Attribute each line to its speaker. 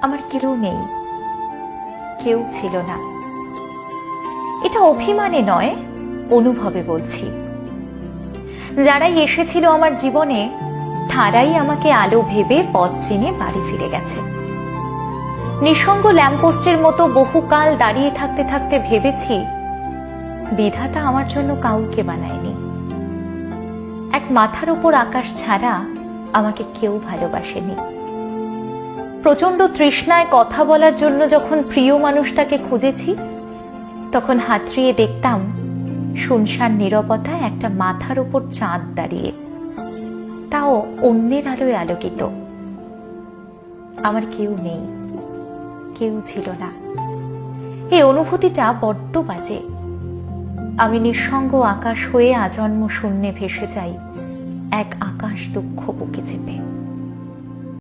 Speaker 1: আমার কেউ নেই, কেউ ছিল না। এটা অভিমানে নয়, অনুভবে বলছি। যারাই এসেছিল আমার জীবনে তারাই আমাকে আলো ভেবে পথ চিনে বাড়ি ফিরে গেছে। নিঃসঙ্গ ল্যাম্পপোস্টের মতো বহুকাল দাঁড়িয়ে থাকতে থাকতে ভেবেছি বিধাতা আমার জন্য কাউকে বানায়নি। এক মাথার উপর আকাশ ছাড়া আমাকে কেউ ভালোবাসেনি। প্রচন্ড তৃষ্ণায় কথা বলার জন্য যখন প্রিয় মানুষটাকে খুঁজেছি, তখন হাতড়িয়ে দেখতাম শুনশান নীরবতায় একটা মাথার উপর চাঁদ দাঁড়িয়ে, তাও অন্যের আলোয় আলোকিত। আমার কেউ নেই, কেউ ছিল না। এই অনুভূতিটা বড্ড বাজে। আমি নিঃসঙ্গ আকাশ হয়ে আজন্ম শূন্যে ভেসে যাই, এক আকাশ দুঃখ বুকে চেপে।